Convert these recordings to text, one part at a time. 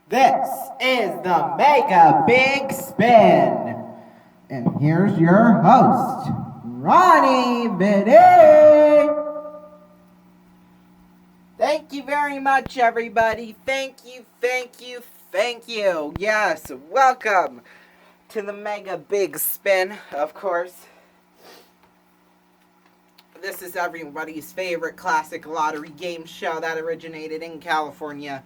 This is the Mega Big Spin. And here's your host, Ronnie Biddy. Thank you very much, everybody. Thank you. Yes, welcome to the Mega Big Spin, of course. This is everybody's favorite classic lottery game show that originated in California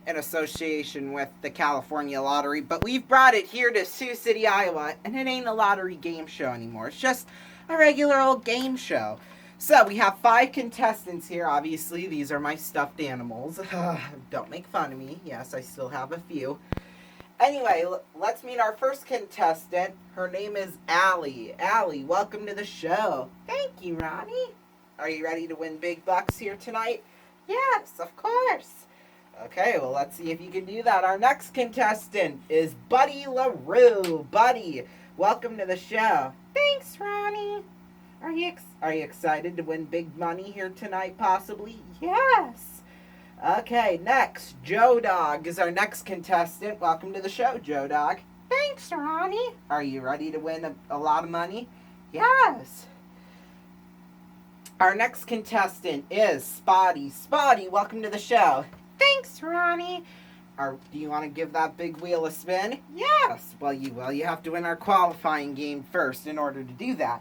in association with the California Lottery, but we've brought it here to Sioux City, Iowa, and it ain't a lottery game show anymore. It's just a regular old game show. So we have 5 contestants here. Obviously, these are my stuffed animals. Don't make fun of me. Yes, I still have a few. Anyway, let's meet our first contestant. Her name is Allie. Allie, welcome to the show. Thank you, Ronnie. Are you ready to win big bucks here tonight? Yes, of course. Okay, well, let's see if you can do that. Our next contestant is Buddy LaRue. Buddy, welcome to the show. Thanks, Ronnie. Are you excited to win big money here tonight, possibly? Yes. Okay, next, Joe Dog is our next contestant. Welcome to the show, Joe Dog. Thanks, Ronnie. Are you ready to win a lot of money? Yes. Our next contestant is Spotty. Spotty, welcome to the show. Thanks, Ronnie. Do you want to give that big wheel a spin? Yes. Well, you have to win our qualifying game first in order to do that.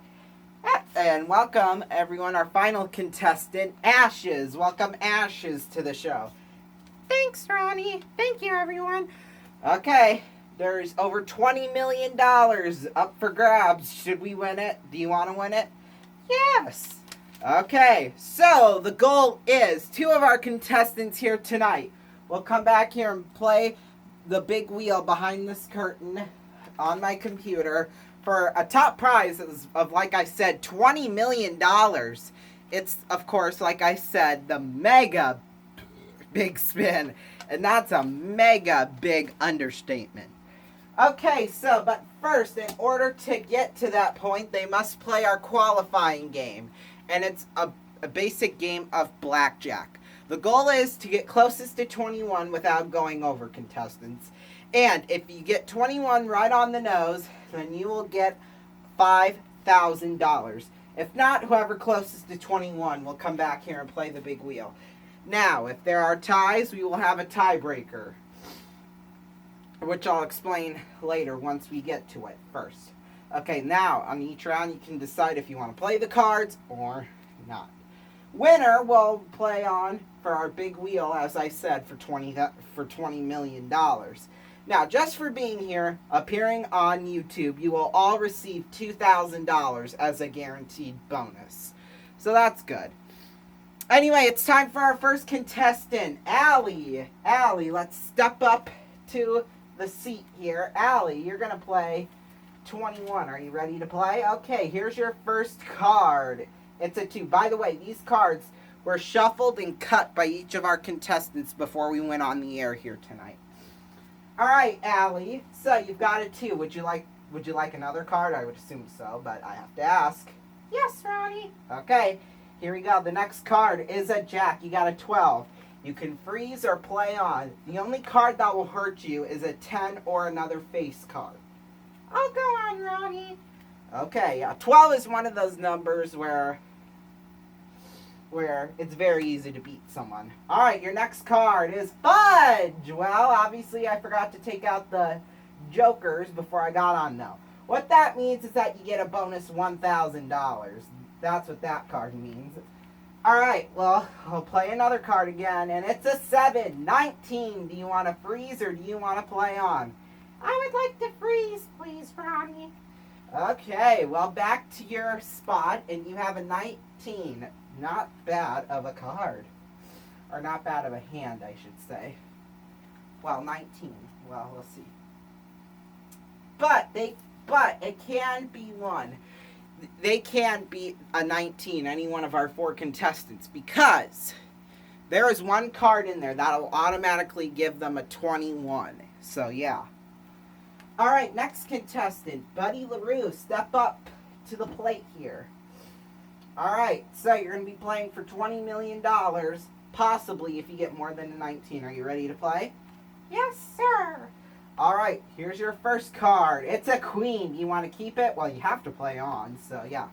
And welcome, everyone, our final contestant, Ashes. Welcome, Ashes, to the show. Thanks, Ronnie. Thank you, everyone. Okay, there's over $20 million up for grabs. Should we win it? Do you want to win it? Yes. Okay, so the goal is 2 of our contestants here tonight will come back here and play the big wheel behind this curtain on my computer for a top prize of, like I said, $20 million. It's, of course, like I said, the Mega Big Spin, and that's a mega big understatement. Okay, but first, in order to get to that point, they must play our qualifying game. And it's a basic game of Blackjack. The goal is to get closest to 21 without going over, contestants. And if you get 21 right on the nose, then you will get $5,000. If not, whoever closest to 21 will come back here and play the big wheel. Now, if there are ties, we will have a tiebreaker, which I'll explain later once we get to it first. Okay, now, on each round, you can decide if you want to play the cards or not. Winner will play on for our big wheel, as I said, for $20 million. Now, just for being here, appearing on YouTube, you will all receive $2,000 as a guaranteed bonus. So that's good. Anyway, it's time for our first contestant, Allie. Allie, let's step up to the seat here. Allie, you're going to play 21. Are you ready to play? Okay, here's your first card. It's a 2. By the way, these cards were shuffled and cut by each of our contestants before we went on the air here tonight. All right, Allie. So you've got a 2. Would you like another card? I would assume so, but I have to ask. Yes, Ronnie. Okay, here we go. The next card is a Jack. You got a 12. You can freeze or play on. The only card that will hurt you is a 10 or another face card. I'll go on, Ronnie. Okay, 12 is one of those numbers where it's very easy to beat someone. All right, your next card is Fudge. Well, obviously I forgot to take out the jokers before I got on, though. What that means is that you get a bonus $1,000. That's what that card means. All right, well, I'll play another card again, and it's a 7. 19. Do you want to freeze or do you want to play on? I would like to freeze, please, Ronnie. Okay, well, back to your spot, and you have a 19. Not bad of a card. Or not bad of a hand, I should say. Well, 19. Well, let's see. But it can be one. They can be a 19, any one of our 4 contestants, because there is one card in there that'll automatically give them a 21. So, yeah. All right, next contestant, Buddy LaRue, step up to the plate here. All right, so you're going to be playing for $20 million, possibly if you get more than a 19. Are you ready to play? Yes, sir. All right, here's your first card. It's a queen. You want to keep it? Well, you have to play on, so yeah.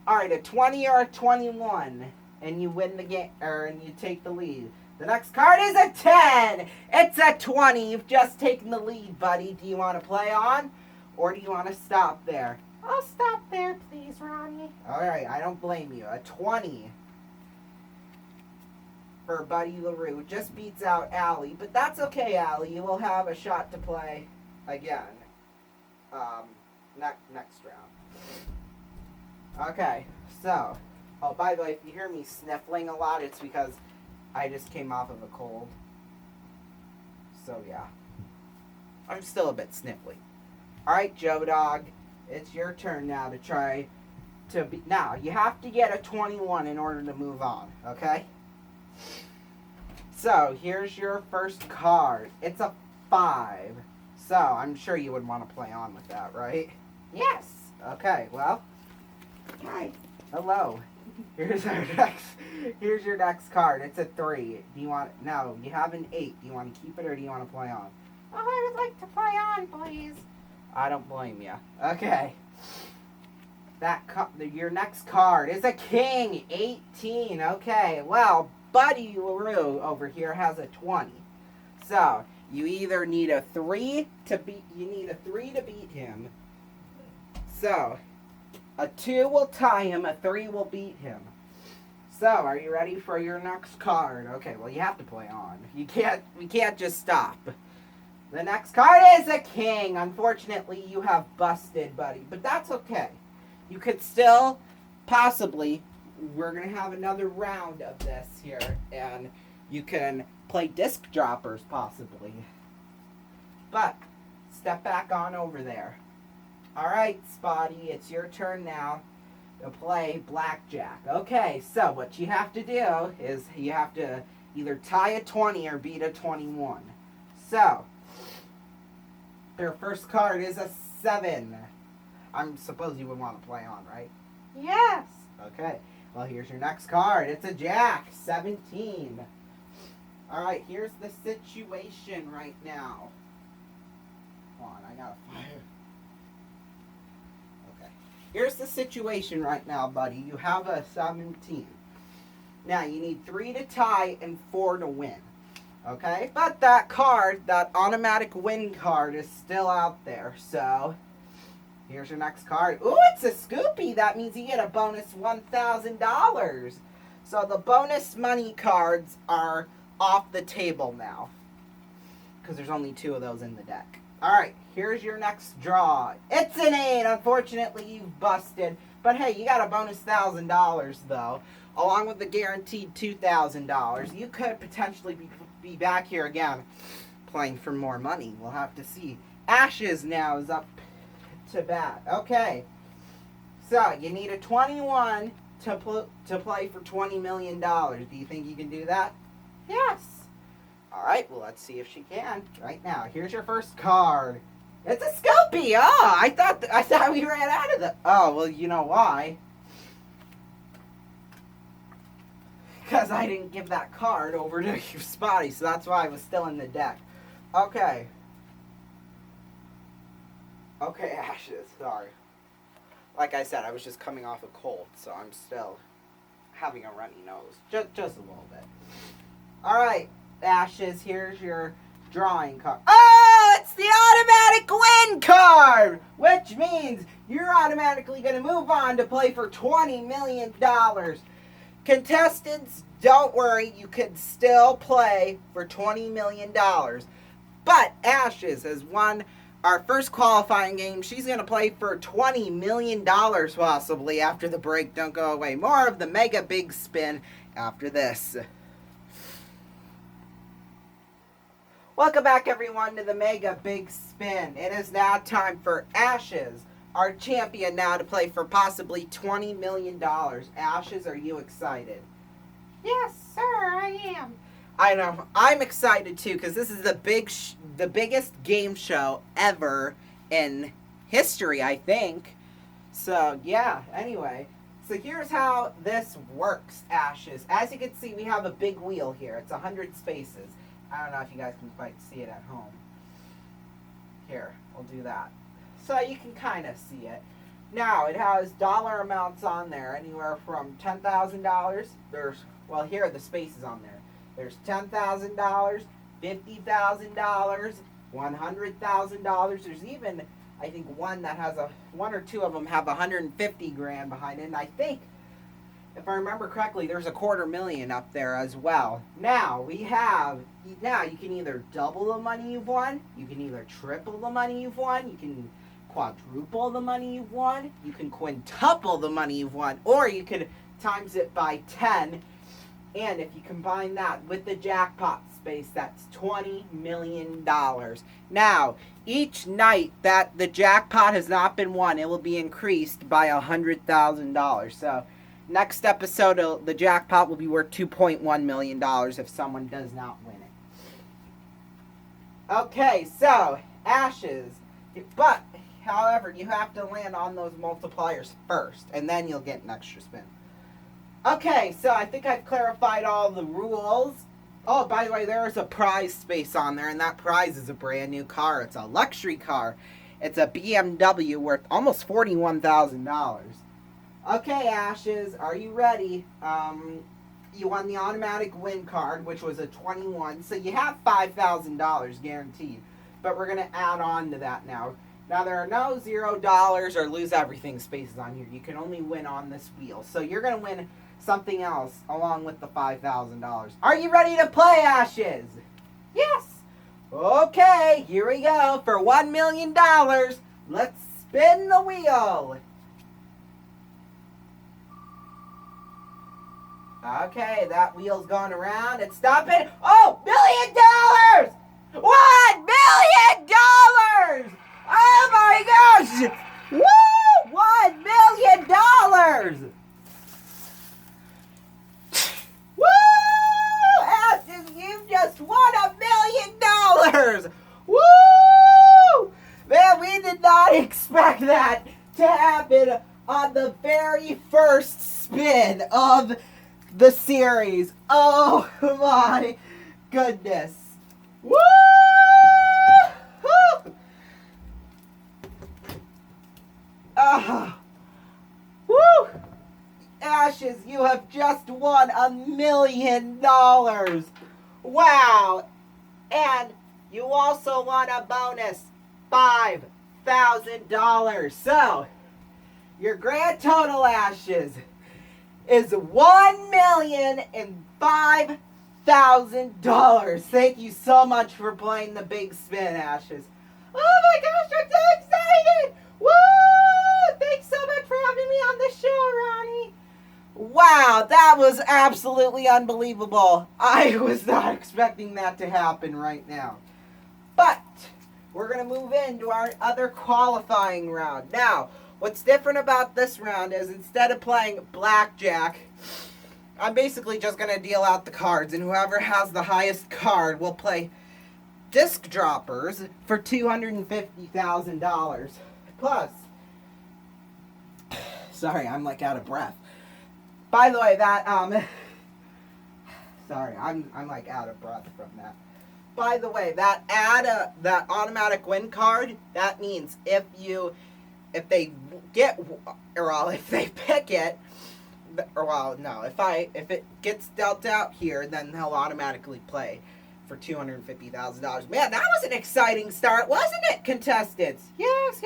All right, a 20 or a 21, and you win the game, and you take the lead. The next card is a 10. It's a 20. You've just taken the lead, buddy. Do you want to play on, or do you want to stop there? I'll stop there, please, Ronnie. All right, I don't blame you. A 20 for Buddy LaRue just beats out Allie, but that's okay, Allie. You will have a shot to play again next round. Okay, so, oh, by the way, if you hear me sniffling a lot, it's because I just came off of a cold. So, yeah. I'm still a bit sniffly. Alright, Joe Dog, it's your turn now to try to be... Now, you have to get a 21 in order to move on, okay? So, here's your first card. It's a 5. So, I'm sure you would want to play on with that, right? Yes! Okay, well... Hi. Hello. Here's your next card. It's a 3. Do you want... No, you have an 8. Do you want to keep it or do you want to play on? Oh, I would like to play on, please. I don't blame you. Okay. Your next card is a king. 18. Okay, well... Buddy LaRue over here has a 20. So, you either need a 3 to beat him. So, a 2 will tie him, a 3 will beat him. So, are you ready for your next card? Okay, well you have to play on. We can't just stop. The next card is a king. Unfortunately, you have busted, buddy, but that's okay. You could still possibly... We're going to have another round of this here, and you can play disc droppers, possibly. But, step back on over there. Alright, Spotty, it's your turn now to play Blackjack. Okay, so what you have to do is you have to either tie a 20 or beat a 21. So, your first card is a 7. I suppose you would want to play on, right? Yes. Okay. Well, here's your next card. It's a jack. 17. Alright, here's the situation right now. Hold on, I gotta fire. Okay. Here's the situation right now, buddy. You have a 17. Now, you need 3 to tie and 4 to win. Okay? But that card, that automatic win card, is still out there. So... Here's your next card. Ooh, it's a Sculpey. That means you get a bonus $1,000. So the bonus money cards are off the table now. Because there's only 2 of those in the deck. Alright, here's your next draw. It's an 8. Unfortunately, you've busted. But hey, you got a bonus $1,000 though. Along with the guaranteed $2,000. You could potentially be back here again playing for more money. We'll have to see. Ashes now is up to bat. Okay. So, you need a 21 to play for $20 million. Do you think you can do that? Yes. Alright, well, let's see if she can. Right now, here's your first card. It's a Sculpey! Oh, I thought we ran out of the... Oh, well, you know why. Because I didn't give that card over to your Spotty, so that's why it was still in the deck. Okay. Okay, Ashes, sorry. Like I said, I was just coming off a cold, so I'm still having a runny nose. Just a little bit. Alright, Ashes, here's your drawing card. Oh, it's the automatic win card! Which means you're automatically going to move on to play for $20 million. Contestants, don't worry, you can still play for $20 million. But Ashes has won our first qualifying game. She's going to play for $20 million possibly after the break. Don't go away. More of the Mega Big Spin after this. Welcome back, everyone, to the Mega Big Spin. It is now time for Ashes, our champion, now to play for possibly $20 million. Ashes, are you excited? Yes, sir, I am. I know. I'm excited, too, because this is the biggest game show ever in history, I think. So, yeah, anyway. So here's how this works, Ashes. As you can see, we have a big wheel here. It's 100 spaces. I don't know if you guys can quite see it at home. Here, we'll do that. So you can kind of see it. Now, it has dollar amounts on there, anywhere from $10,000. Well, here are the spaces on there. There's $10,000, $50,000, $100,000. There's even, I think, one or two of them have 150 grand behind it. And I think, if I remember correctly, there's $250,000 up there as well. Now, you can either double the money you've won, you can either triple the money you've won, you can quadruple the money you've won, you can quintuple the money you've won, or you could times it by 10. And if you combine that with the jackpot space, that's $20 million. Now, each night that the jackpot has not been won, it will be increased by $100,000. So, next episode, the jackpot will be worth $2.1 million if someone does not win it. Okay, so, Ashes. But, however, you have to land on those multipliers first, and then you'll get an extra spin. Okay, so I think I've clarified all the rules. Oh, by the way, there is a prize space on there, and that prize is a brand new car. It's a luxury car. It's a BMW worth almost $41,000. Okay, Ashes, are you ready? You won the automatic win card, which was a 21, so you have $5,000 guaranteed. But we're going to add on to that now. Now, there are no $0 or lose everything spaces on here. You can only win on this wheel. So you're going to win something else along with the $5,000. Are you ready to play, Ashes? Yes. Okay, here we go. For $1 million, let's spin the wheel. Okay, that wheel's going around. It's stopping. Oh, $1 million! $1 million! Oh my gosh! Woo! $1 million! Woo! Ashes, you've just won $1 million! Woo! Man, we did not expect that to happen on the very first spin of the series. Oh my goodness. Woo! Woo! Ashes, you have just won $1 million. Wow! And you also won a bonus $5,000. So, your grand total, Ashes, is $1,005,000. Thank you so much for playing the big spin, Ashes. Oh my gosh, I'm so excited! Woo! Thanks so much for having me on the show, Ronnie. Wow, that was absolutely unbelievable. I was not expecting that to happen right now. But we're going to move into our other qualifying round. Now, what's different about this round is instead of playing Blackjack, I'm basically just going to deal out the cards, and whoever has the highest card will play Disc Droppers for $250,000. Plus, sorry, I'm like out of breath. By the way, that, sorry, I'm like out of breath from that. By the way, that automatic win card, that means if they pick it, if it gets dealt out here, then they'll automatically play for $250,000. Man, that was an exciting start, wasn't it, contestants? Yes.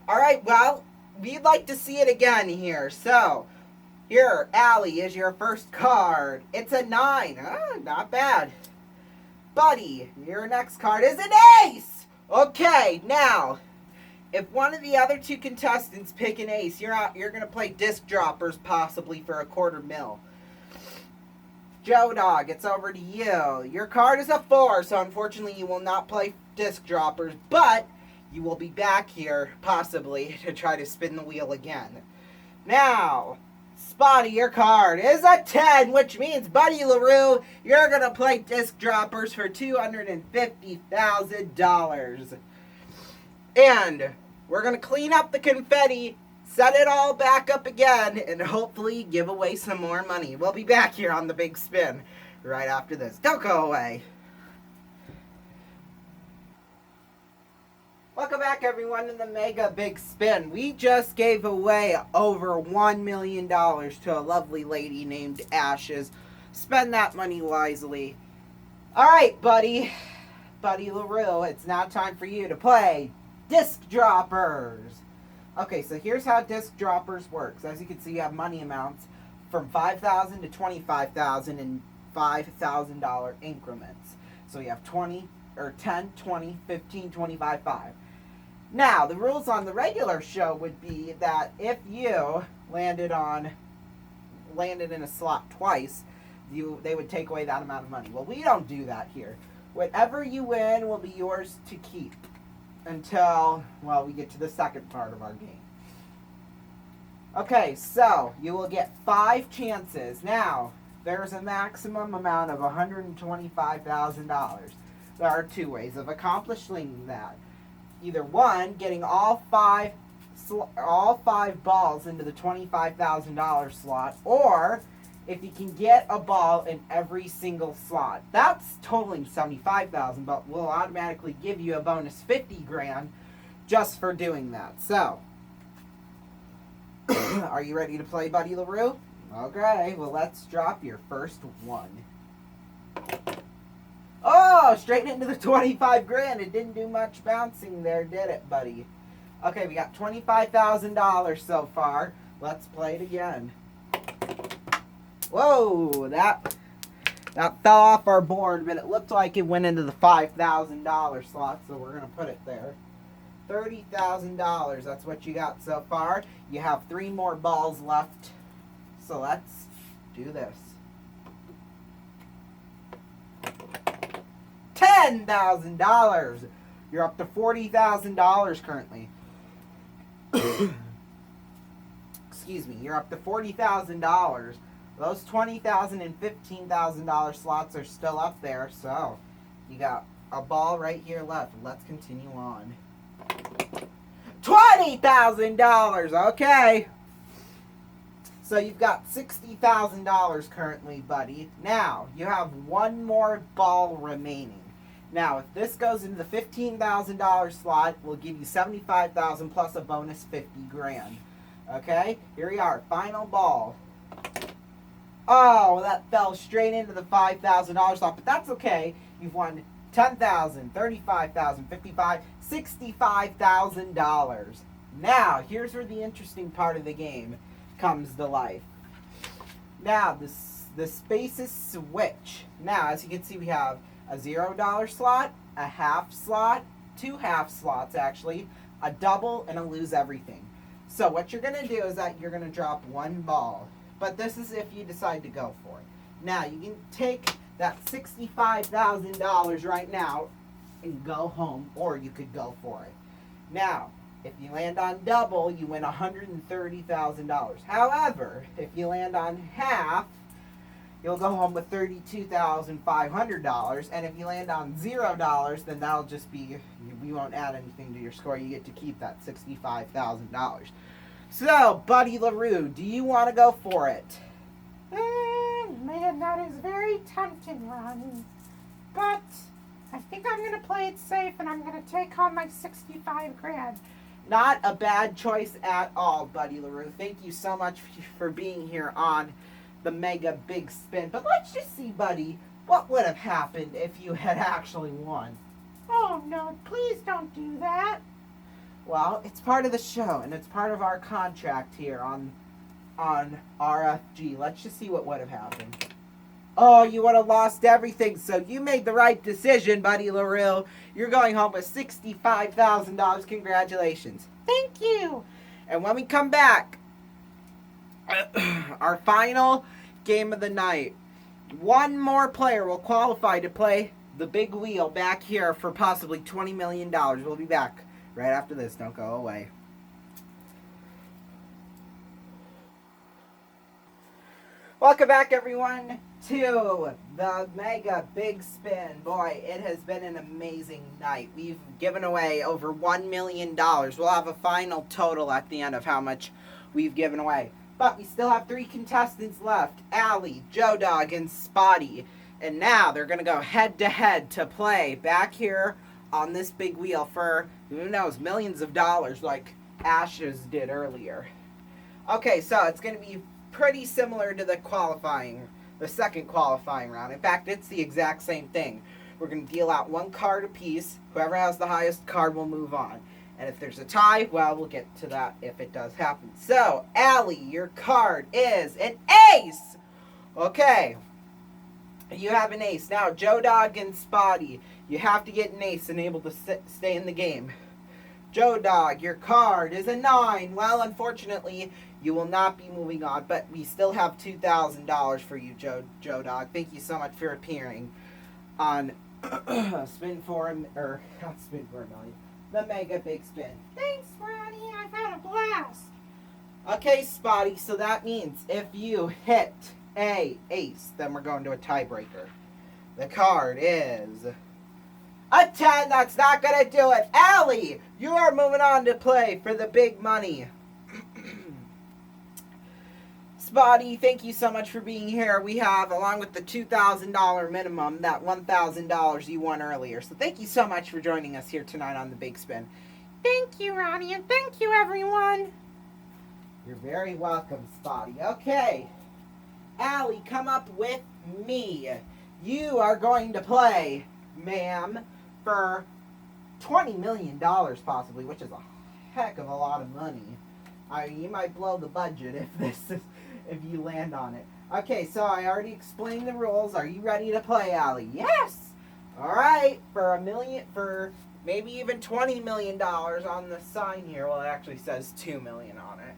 All right, well, we'd like to see it again here. So, here, Allie, is your first card. It's a 9. Not bad. Buddy, your next card is an ace. Okay, now, if one of the other two contestants pick an ace, you're going to play Disc Droppers possibly for $250,000. Joe Dog, it's over to you. Your card is a 4, so unfortunately you will not play Disc Droppers, but you will be back here, possibly, to try to spin the wheel again. Now, Spotty, your card is a 10, which means, Buddy LaRue, you're going to play Disc Droppers for $250,000. And we're going to clean up the confetti, set it all back up again, and hopefully give away some more money. We'll be back here on the big spin right after this. Don't go away. Welcome back, everyone, to the Mega Big Spin. We just gave away over $1 million to a lovely lady named Ashes. Spend that money wisely. All right, Buddy LaRue, it's now time for you to play Disc Droppers. Okay, so here's how Disc Droppers works. As you can see, you have money amounts from $5,000 to $25,000 in $5,000 increments. So you have 20 or 10, 20, 15, 25, 5. Now, the rules on the regular show would be that if you landed in a slot twice, they would take away that amount of money. Well, we don't do that here. Whatever you win will be yours to keep until, well, we get to the second part of our game. Okay, so you will get 5 chances. Now, there's a maximum amount of $125,000. There are 2 ways of accomplishing that. Either one, getting all five balls into the $25,000 slot, or if you can get a ball in every single slot. That's totaling $75,000, but we'll automatically give you a bonus $50,000 just for doing that. So, are you ready to play, Buddy LaRue? Okay, well, let's drop your first one. Oh, straight into the $25,000. It didn't do much bouncing there, did it, buddy? Okay, we got $25,000 so far. Let's play it again. Whoa, that fell off our board, but it looked like it went into the $5,000 slot, so we're going to put it there. $30,000, that's what you got so far. You have 3 more balls left, so let's do this. $10,000. You're up to $40,000 currently. Excuse me. You're up to $40,000. Those $20,000 and $15,000 slots are still up there, so you got a ball right here left. Let's continue on. $20,000. Okay. So you've got $60,000 currently, buddy. Now, you have 1 more ball remaining. Now, if this goes into the $15,000 slot, we'll give you $75,000 plus a bonus $50,000. Okay? Here we are. Final ball. Oh, that fell straight into the $5,000 slot, but that's okay. You've won $10,000, $35,000, $55,000, $65,000. Now, here's where the interesting part of the game comes to life. Now, the spaces switch. Now, as you can see, we have a $0 slot, a half slot, 2 half slots actually, a double, and a lose everything. So what you're going to do is that you're going to drop 1 ball. But this is if you decide to go for it. Now, you can take that $65,000 right now and go home, or you could go for it. Now, if you land on double, you win $130,000. However, if you land on half, you'll go home with $32,500. And if you land on $0, then that'll just be, we won't add anything to your score. You get to keep that $65,000. So, Buddy LaRue, do you want to go for it? Man, that is very tempting, Ronnie. But I think I'm going to play it safe, and I'm going to take home my $65,000. Not a bad choice at all, Buddy LaRue. Thank you so much for being here on the Mega Big Spin. But let's just see, Buddy, what would have happened if you had actually won? Oh, no, please don't do that. Well, it's part of the show, and it's part of our contract here on RFG. Let's just see what would have happened. Oh, you would have lost everything, so you made the right decision, Buddy LaRue. You're going home with $65,000. Congratulations. Thank you. And when we come back, our final game of the night, 1 more player will qualify to play the big wheel back here for possibly $20 million. We'll be back right after this. Don't go away. Welcome back, everyone, to the Mega Big Spin. Boy, it has been an amazing night. We've given away over $1 million. We'll have a final total at the end of how much we've given away. But we still have 3 contestants left. Allie, Joe Dog, and Spotty. And now they're going to go head to head to play back here on this big wheel for, who knows, millions of dollars like Ashes did earlier. Okay, so it's going to be pretty similar to the second qualifying round. In fact, it's the exact same thing. We're going to deal out one card apiece. Whoever has the highest card will move on. And if there's a tie, well, we'll get to that if it does happen. So, Allie, your card is an ace! Okay. You have an ace. Now, Joe Dog and Spotty, you have to get an ace and able to stay in the game. Joe Dog, your card is a 9. Well, unfortunately, you will not be moving on, but we still have $2,000 for you, Joe Dog. Thank you so much for appearing on Spin for or not Spin for a Million, the Mega Big Spin. Thanks, Ronnie. I've had a blast. Okay, Spotty, so that means if you hit a ace, then we're going to a tiebreaker. The card is a 10. That's not going to do it. Allie, you are moving on to play for the big money. Spotty, thank you so much for being here. We have, along with the $2,000 minimum, that $1,000 you won earlier. So thank you so much for joining us here tonight on the Big Spin. Thank you, Ronnie, and thank you, everyone. You're very welcome, Spotty. Okay. Allie, come up with me. You are going to play, ma'am, for $20 million possibly, which is a heck of a lot of money. I mean, you might blow the budget if you land on it. Okay, so I already explained the rules. Are you ready to play, Allie? Yes! Alright, for maybe even $20 million on the sign here. Well, it actually says $2 million on it.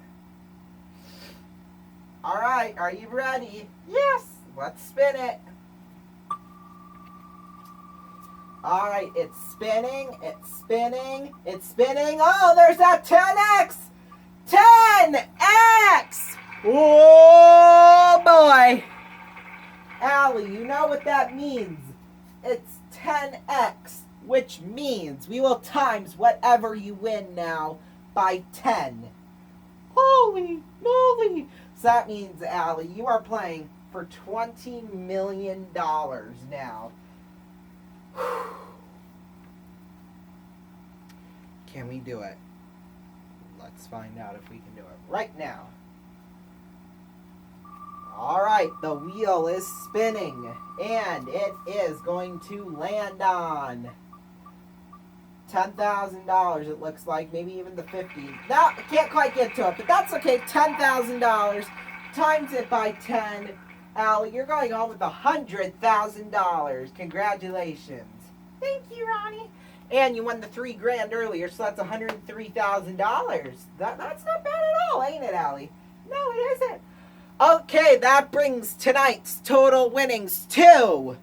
Alright, are you ready? Yes. Let's spin it. Alright, it's spinning, it's spinning, it's spinning. Oh, there's that 10x! 10x! Oh boy! Allie, you know what that means. It's 10x, which means we will times whatever you win now by 10. Holy moly! So that means, Allie, you are playing for $20 million now. Can we do it? Let's find out if we can do it right now. Alright, the wheel is spinning, and it is going to land on $10,000, it looks like, maybe even the 50. No, I can't quite get to it, but that's okay. $10,000 times it by 10. Allie, you're going home with $100,000. Congratulations. Thank you, Ronnie. And you won the $3,000 earlier, so that's $103,000. That's not bad at all, ain't it, Allie? No, it isn't. Okay, that brings tonight's total winnings to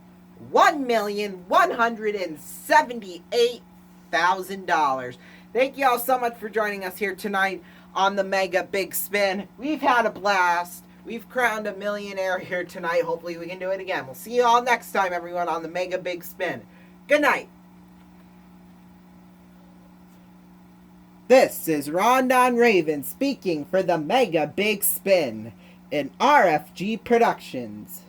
$1,178,000. Thank you all so much for joining us here tonight on the Mega Big Spin. We've had a blast. We've crowned a millionaire here tonight. Hopefully we can do it again. We'll see you all next time, everyone, on the Mega Big Spin. Good night. This is Rondon Raven speaking for the Mega Big Spin in RFG Productions.